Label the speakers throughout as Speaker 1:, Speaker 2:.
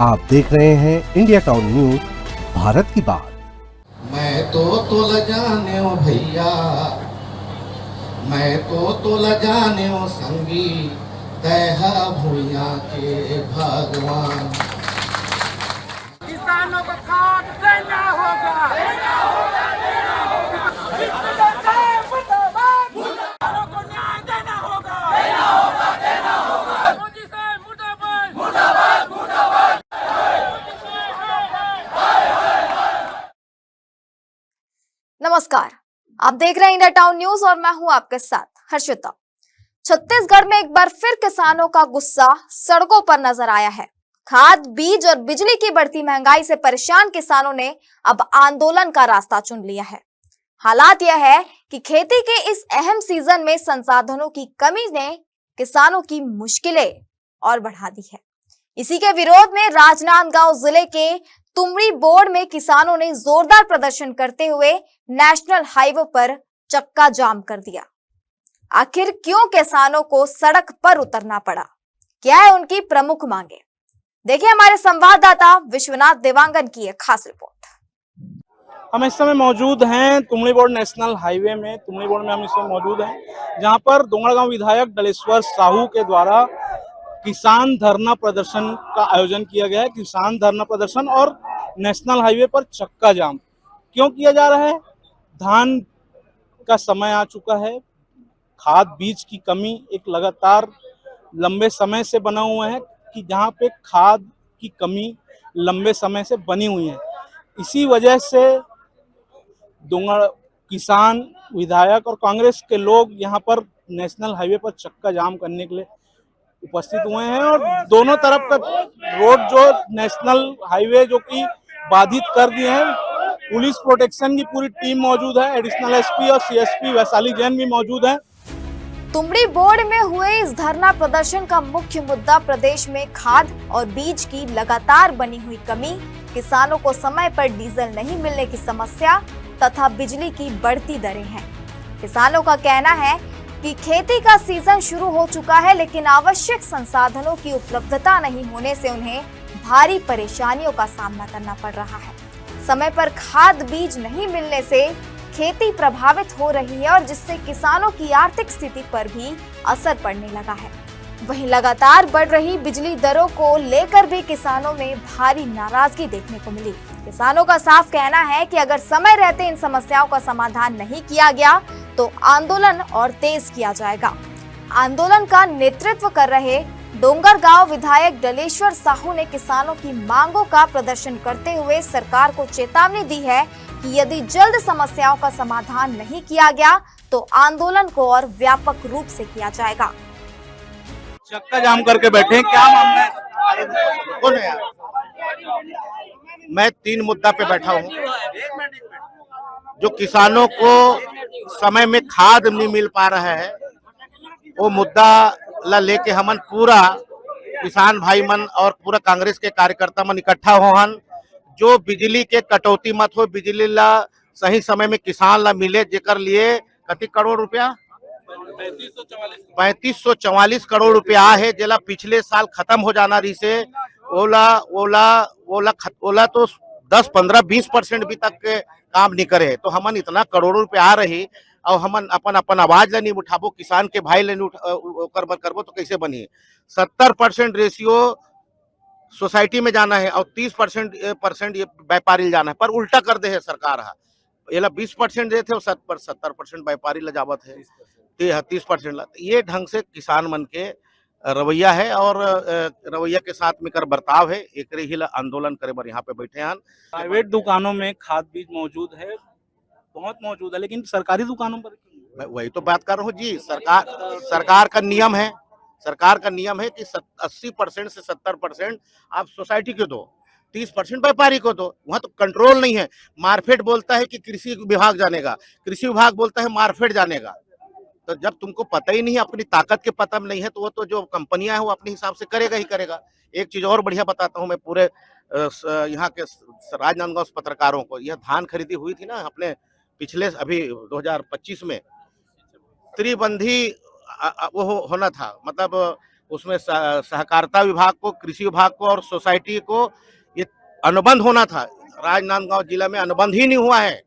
Speaker 1: आप देख रहे हैं इंडिया टाउन न्यूज, भारत की बात।
Speaker 2: मैं तो ल जाने ओ भैया, मैं तो ल जाने ओ संगी, तह भूया के भगवान।
Speaker 3: किसानों को खाद देना होगा, देना होगा, देना होगा। किसानों को न्याय देना होगा, देना होगा, देना होगा। मोदी साहब मुर्दाबाद, मुर्दाबाद, मुर्दाबाद।
Speaker 4: नमस्कार, आप देख रहे हैं इंडिया टाउन न्यूज और मैं हूं आपके साथ हर्षिता। छत्तीसगढ़ में एक बार फिर किसानों का गुस्सा सड़कों पर नजर आया है। खाद, बीज और बिजली की बढ़ती महंगाई से परेशान किसानों ने अब आंदोलन का रास्ता चुन लिया है। हालात यह है कि खेती के इस अहम सीजन में संसाधनों की कमी ने किसानों की मुश्किलें और बढ़ा दी है। इसी के विरोध में राजनांदगांव जिले के तुमड़ी बोर्ड में किसानों ने जोरदार प्रदर्शन करते हुए नेशनल हाईवे पर चक्का जाम कर दिया। आखिर क्यों किसानों को सड़क पर उतरना पड़ा? क्या है उनकी प्रमुख मांगे? देखिए हमारे संवाददाता विश्वनाथ देवांगन की एक खास रिपोर्ट।
Speaker 5: हम इस समय मौजूद हैं तुमड़ी बोर्ड नेशनल हाईवे में। तुमड़ी बोर्ड में हम इस समय मौजूद हैं, जहां पर डोंगरगांव विधायक डलेश्वर साहू के द्वारा किसान धरना प्रदर्शन का आयोजन किया गया है। किसान धरना प्रदर्शन और नेशनल हाईवे पर चक्का जाम क्यों किया जा रहा है? धान का समय आ चुका है। खाद बीज की कमी एक लगातार लंबे समय से बना हुआ है कि जहाँ पे खाद की कमी लंबे समय से बनी हुई है। इसी वजह से किसान, विधायक और कांग्रेस के लोग यहाँ पर नेशनल हाईवे पर चक्का जाम करने के लिए उपस्थित हुए हैं और दोनों तरफ का रोड जो नेशनल हाईवे जो कि बाधित कर दिए हैं। पुलिस प्रोटेक्शन की पूरी टीम मौजूद है। एडिशनल एसपी और सीएसपी वैशाली जैन भी मौजूद है।
Speaker 4: तुमड़ी बोर्ड में हुए इस धरना प्रदर्शन का मुख्य मुद्दा प्रदेश में खाद और बीज की लगातार बनी हुई कमी, किसानों को समय पर डीजल नहीं मिलने की समस्या तथा बिजली की बढ़ती दरें हैं। किसानों का कहना है कि खेती का सीजन शुरू हो चुका है, लेकिन आवश्यक संसाधनों की उपलब्धता नहीं होने से उन्हें भारी परेशानियों का सामना करना पड़ रहा है। समय पर खाद बीज नहीं मिलने से खेती प्रभावित हो रही है और जिससे किसानों की आर्थिक स्थिति पर भी असर पड़ने लगा है। वहीं लगातार बढ़ रही बिजली दरों को लेकर भी किसानों में भारी नाराजगी देखने को मिली। किसानों का साफ कहना है कि अगर समय रहते इन समस्याओं का समाधान नहीं किया गया तो आंदोलन और तेज किया जाएगा। आंदोलन का नेतृत्व कर रहे डोंगरगांव विधायक डलेश्वर साहू ने किसानों की मांगों का प्रदर्शन करते हुए सरकार को चेतावनी दी है कि यदि जल्द समस्याओं का समाधान नहीं किया गया तो आंदोलन को और व्यापक रूप से किया जाएगा।
Speaker 5: चक्का जाम करके बैठे हैं, क्या मामला है?
Speaker 2: कौन है यार? मैं 3 मुद्दा पे बैठा हूँ। जो किसानों को समय में खाद नहीं मिल पा रहा है, वो मुद्दा ला लेके हमन पूरा किसान भाई मन और पूरा कांग्रेस के कार्यकर्ता मन इकट्ठा होहन। जो बिजली के कटौती मत हो, बिजली ला सही समय में किसान ला मिले, जेकर लिए कति करोड़ रुपया 3544 करोड़ रुपया है, जेला पिछले साल खत्म हो जाना रही से ओला ओला ओला ओला तो 10-15-20% भी तक के काम नहीं करे। तो हमन इतना करोड़ों रुपया आ रही और हमन अपन आवाज ला नहीं उठाबो, किसान के भाई ले करबो तो कैसे बनी? 70% रेशियो सोसाइटी में जाना है और 30% ये व्यापारी जाना है, पर उल्टा कर दे है सरकार। ये 20% देते और 70% व्यापारी ला जावत है, 30% ये ढंग से किसान मन के रवैया है और रवैया के साथ में कर बर्ताव है। एक ही आंदोलन करे बर यहाँ पे बैठे हैं।
Speaker 5: प्राइवेट दुकानों में खाद बीज मौजूद है, बहुत मौजूद है, लेकिन सरकारी दुकानों पर
Speaker 2: मैं वही तो बात कर रहा हूँ जी। सरकार का नियम है, सरकार का नियम है कि 80% से 70% आप सोसाइटी को दो, 30% व्यापारी को दो। वहाँ तो कंट्रोल नहीं है। मार्केट बोलता है कि कृषि विभाग जानेगा, कृषि विभाग बोलता है मार्केट जानेगा। तो जब तुमको पता ही नहीं, अपनी ताकत के पता नहीं है, तो वो तो जो कंपनियां हैं वो अपने हिसाब से करेगा ही करेगा। एक चीज और बढ़िया बताता हूँ मैं पूरे यहाँ के राजनांदगांव पत्रकारों को। यह धान खरीदी हुई थी ना अपने पिछले अभी 2025 में, त्रिबंधी वो होना था, मतलब उसमें सहकारिता विभाग को, कृषि विभाग को और सोसाइटी को ये अनुबंध होना था। राजनांदगांव जिला में अनुबंध ही नहीं हुआ है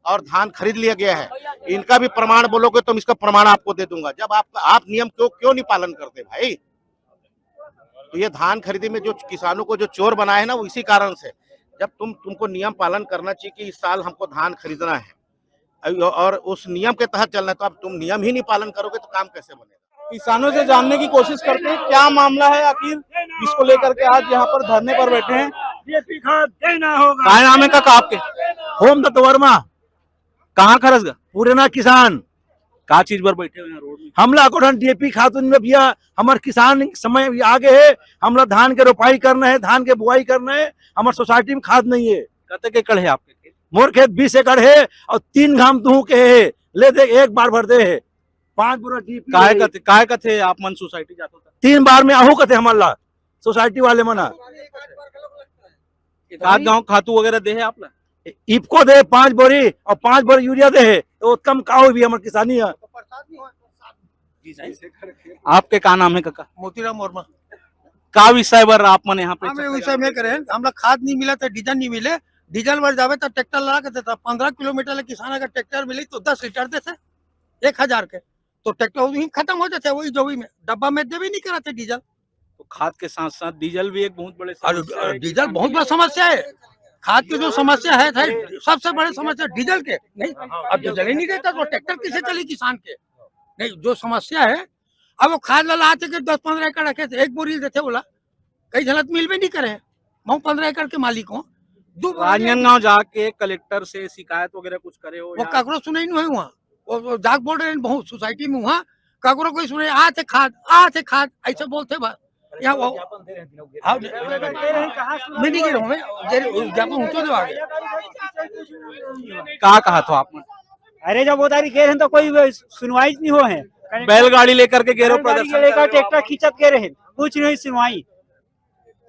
Speaker 2: और धान खरीद लिया गया है। इनका भी प्रमाण बोलोगे तो इसका प्रमाण आपको दे दूंगा। जब आप नियम क्यों नहीं पालन करते भाई? तो ये धान खरीदी में जो किसानों को जो चोर बनाए है ना, वो इसी कारण से। जब तुमको नियम पालन करना चाहिए कि इस साल हमको धान खरीदना है और उस नियम के तहत चलना है, तो अब तुम नियम ही नहीं पालन करोगे तो काम कैसे बनेगा?
Speaker 5: किसानों से जानने की कोशिश करते हैं क्या मामला है आखिर, जिसको लेकर के आज यहाँ पर धरने पर बैठे हैं।
Speaker 6: डीएपी खाद देना होगा।
Speaker 5: क्या नाम है काका आपके?
Speaker 6: होम दत्त वर्मा,
Speaker 5: कहाँ खरस गा?
Speaker 6: पुराना किसान।
Speaker 5: का चीज पर बैठे हुए हैं रोड में?
Speaker 6: हमला कोठन डीएपी खाद में भैया हमार किसान समय आगे है। हमला धान के रोपाई करना है, धान के बुआई करना है। हमार सोसाइटी में खाद नहीं है।
Speaker 5: कते एकड़ है आपके खेत?
Speaker 6: मोर खेत 20 एकड़ है और 3 घाम तू के है। ले दे, एक बार भर दे है 5 बोरा डीएपी।
Speaker 5: काय कथे आप मन सोसाइटी जातो था?
Speaker 6: 3 बार में आहू कथे हमारा सोसाइटी वाले मना
Speaker 5: खाद गाँव खातू वगैरह दे है आपला?
Speaker 6: इपको दे 5 बोरी और 5 बोरी यूरिया दे है, तो कम का हो भी हमार किसानी है।
Speaker 5: आपके का नाम है काका?
Speaker 7: मोतीराम वर्मा।
Speaker 5: का विषय पर आप मन यहाँ पे
Speaker 7: हमें विषय में करे हमला खाद नहीं मिला तो डीजल नहीं मिले। डीजल भर जावे तो ट्रैक्टर लगा के देता। 15 किलोमीटर किसान अगर ट्रैक्टर मिली तो 10 लीटर देते 1000 के, तो ट्रैक्टर वही खत्म हो जाते। वही जो भी में डब्बा में दे भी नहीं कराते डीजल।
Speaker 5: तो खाद के साथ साथ डीजल भी एक बहुत बड़े समस्या है।
Speaker 7: डीजल बहुत बड़ा समस्या है। खाद की जो समस्या है सबसे बड़ी समस्या डीजल के नहीं। अब डीजल ही नहीं देता तो ट्रैक्टर किसे चले किसान के? नहीं, जो समस्या है अब वो खाद ला आते के 10-15 एकड़ रखे थे, 1 बोरी देते बोला। कई झलत मिल भी नहीं करे। मैं 15 एकड़ के मालिक हूँ।
Speaker 5: राजनांदगांव जाके कलेक्टर से शिकायत वगैरह कुछ करे हो?
Speaker 7: वो काकरो सुनाई नहीं हुआ। वो जाग बोल रहे हैं बहुत सोसाइटी में वहाँ काकरो कोई सुने आते खाद ऐसे बोलते बस। यहाँ वो हाँ मैं नहीं गिरा हूँ ज्ञापन ऊँचो दे आगे।
Speaker 5: का कहा था आपने?
Speaker 8: अरे जब वो तारीख कह रहे तो कोई सुनवाई नहीं हो है।
Speaker 5: बैलगाड़ी लेकर के गेरो प्रदर्शन
Speaker 8: लेकर ट्रैक्टर खींचत के रहे, कुछ नहीं सुनवाई।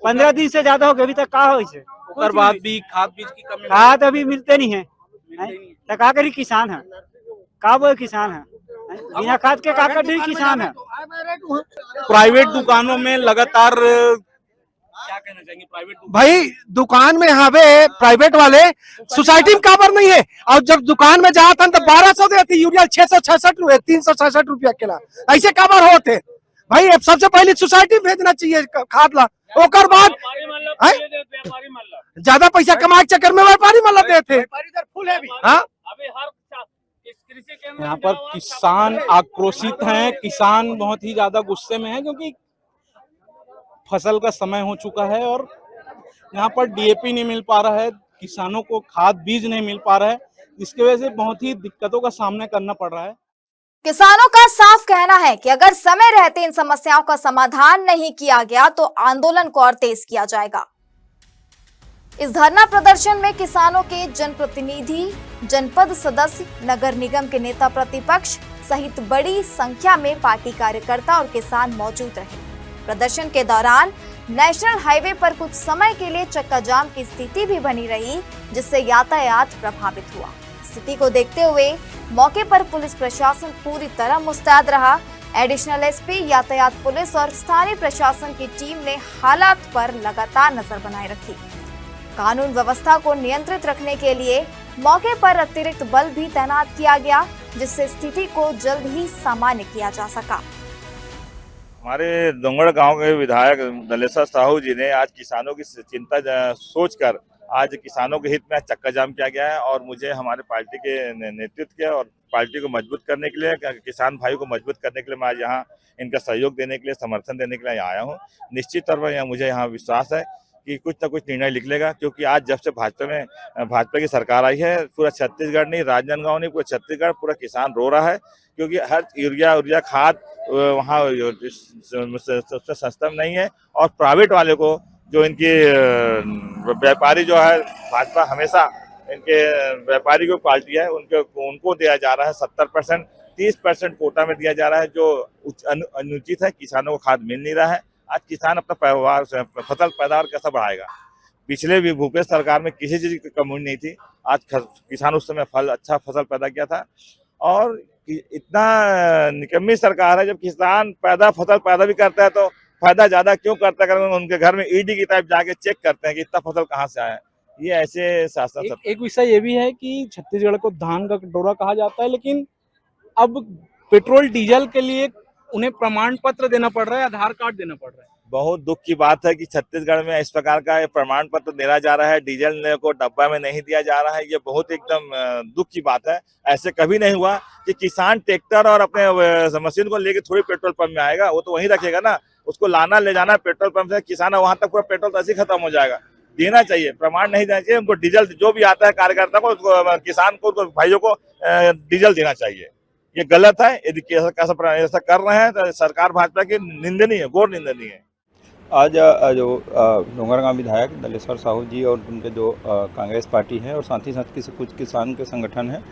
Speaker 8: 15 दिन से ज्यादा हो गए, अभी तक का हो इसे।
Speaker 5: उसके बाद भी खाद बीज की कमी,
Speaker 8: खाद अभी मिलते नहीं है। तो का करी किसान है? का वो किसान है? बिना खाद के का करी किसान है?
Speaker 5: प्राइवेट दुकानों में लगातार क्या कहना चाहेंगे? प्राइवेट
Speaker 9: भाई दुकान में हवे प्राइवेट वाले, सोसाइटी में काबर नहीं है। और जब दुकान में जाता तो 1200 देती यूरिया 666 रुपए 366 रुपया किला, ऐसे काबर होते भाई? अब सबसे पहले सोसाइटी में भेजना चाहिए खाद ला, ओकर बाद ज्यादा पैसा कमाए के चक्कर में व्यापारी मल्ला देते। हाँ,
Speaker 5: यहाँ पर किसान आक्रोशित हैं। किसान बहुत ही ज्यादा गुस्से में है क्योंकि फसल का समय हो चुका है और यहाँ पर डीएपी नहीं मिल पा रहा है, किसानों को खाद बीज नहीं मिल पा रहा है, जिसकी वजह से बहुत ही दिक्कतों का सामना करना पड़ रहा है।
Speaker 4: किसानों का साफ कहना है कि अगर समय रहते इन समस्याओं का समाधान नहीं किया गया तो आंदोलन को और तेज किया जाएगा। इस धरना प्रदर्शन में किसानों के जनप्रतिनिधि, जनपद सदस्य, नगर निगम के नेता प्रतिपक्ष सहित बड़ी संख्या में पार्टी कार्यकर्ता और किसान मौजूद रहे। प्रदर्शन के दौरान नेशनल हाईवे पर कुछ समय के लिए चक्का जाम की स्थिति भी बनी रही, जिससे यातायात प्रभावित हुआ। स्थिति को देखते हुए मौके पर पुलिस प्रशासन पूरी तरह मुस्तैद रहा। एडिशनल एसपी, यातायात पुलिस और स्थानीय प्रशासन की टीम ने हालात पर लगातार नजर बनाए रखी। कानून व्यवस्था को नियंत्रित रखने के लिए मौके पर अतिरिक्त बल भी तैनात किया गया, जिससे स्थिति को जल्द ही सामान्य किया जा सका।
Speaker 10: हमारे दोंगड़ गांव के विधायक दलेश्वर साहू जी ने आज किसानों की चिंता सोचकर आज किसानों के हित में चक्का जाम किया गया है और मुझे हमारे पार्टी के नेतृत्व के और पार्टी को मजबूत करने के लिए, किसान भाई को मजबूत करने के लिए मैं आज यहाँ इनका सहयोग देने के लिए, समर्थन देने के लिए आया हूँ। निश्चित तौर पर मुझे यहाँ विश्वास है कि कुछ न कुछ निर्णय निकलेगा, क्योंकि आज जब से भाजपा की सरकार आई है, पूरा छत्तीसगढ़ नहीं, राजनांदगांव नहीं, पूरा छत्तीसगढ़ पूरा किसान रो रहा है, क्योंकि हर यूरिया खाद वहाँ सस्ता नहीं है। और प्राइवेट वाले को जो इनके व्यापारी जो है, भाजपा हमेशा इनके व्यापारी को पार्टी है, उनको दिया जा रहा है 70%, 30% कोटा में दिया जा रहा है, जो अनुचित है। किसानों को खाद मिल नहीं रहा है। आज किसान अपना फसल पैदावार कैसा बढ़ाएगा? पिछले भी भूपेश सरकार में किसी चीज की कमी नहीं थी। आज किसान उस समय अच्छा फसल पैदा किया था और कि इतना निकम्मी सरकार है, जब किसान फसल पैदा भी करता है तो फायदा ज्यादा क्यों करता है? अगर उनके घर में ईडी की टाइप जाके चेक करते हैं कि इतना फसल कहाँ से आया है। ये ऐसे शासन
Speaker 5: एक विषय ये भी है कि छत्तीसगढ़ को धान का कटोरा कहा जाता है, लेकिन अब पेट्रोल डीजल के लिए उन्हें प्रमाण पत्र देना पड़ रहा है, आधार कार्ड देना पड़ रहा है।
Speaker 10: बहुत दुख की बात है कि छत्तीसगढ़ में इस प्रकार का प्रमाण पत्र देना जा रहा है, डीजल को डब्बा में नहीं दिया जा रहा है। ये बहुत एकदम दुख की बात है। ऐसे कभी नहीं हुआ कि किसान ट्रैक्टर और अपने मशीन को लेके थोड़ी पेट्रोल पंप में आएगा, वो तो वहीं रखेगा ना। उसको लाना ले जाना पेट्रोल पंप से, किसान वहां तक पूरा पेट्रोल तो ऐसे खत्म हो जाएगा। देना चाहिए, प्रमाण नहीं देना चाहिए उनको। डीजल जो भी आता है कार्यकर्ता को, किसान को, भाइयों को डीजल देना चाहिए। ये गलत है। यदि ऐसा कर रहे हैं तो सरकार भाजपा की निंदनीय है, घोर निंदनीय है।
Speaker 11: आज जो डोंगरगांव विधायक दलेश्वर साहू जी और उनके जो कांग्रेस पार्टी है और साथ ही साथ कुछ किसान के संगठन हैं,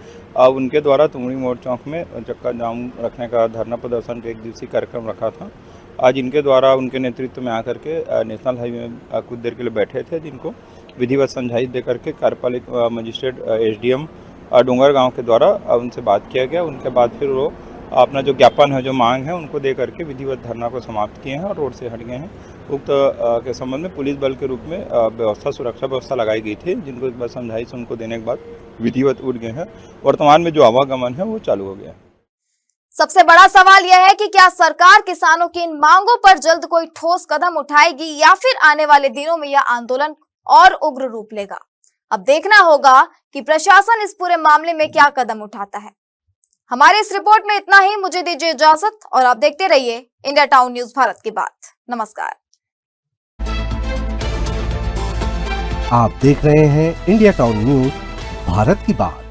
Speaker 11: उनके द्वारा तुमड़ी मोड़ चौक में चक्का जाम रखने का धरना प्रदर्शन का एक दिवसीय कार्यक्रम रखा था। आज इनके द्वारा उनके नेतृत्व में आकर के नेशनल हाईवे में कुछ देर के लिए बैठे थे, जिनको विधिवत समझाइश दे करके कार्यपालिक मजिस्ट्रेट SDM डोंगरगांव के द्वारा उनसे बात किया गया। उनके बाद फिर वो अपना जो ज्ञापन है, जो मांग है, उनको दे करके विधिवत धरना को समाप्त किए हैं और रोड से हट गए हैं। उक्त के संबंध में पुलिस बल के रूप में सुरक्षा व्यवस्था लगाई गई थी, जिनको एक बार समझाइश उनको देने के बाद विधिवत उठ गए हैं। वर्तमान में जो आवागमन है वो चालू हो गया है।
Speaker 4: सबसे बड़ा सवाल यह है कि क्या सरकार किसानों की इन मांगों पर जल्द कोई ठोस कदम उठाएगी या फिर आने वाले दिनों में यह आंदोलन और उग्र रूप लेगा। अब देखना होगा कि प्रशासन इस पूरे मामले में क्या कदम उठाता है। हमारे इस रिपोर्ट में इतना ही। मुझे दीजिए इजाजत और आप देखते रहिए इंडिया टाउन न्यूज भारत की बात। नमस्कार।
Speaker 1: आप देख रहे हैं इंडिया टाउन न्यूज भारत की बात।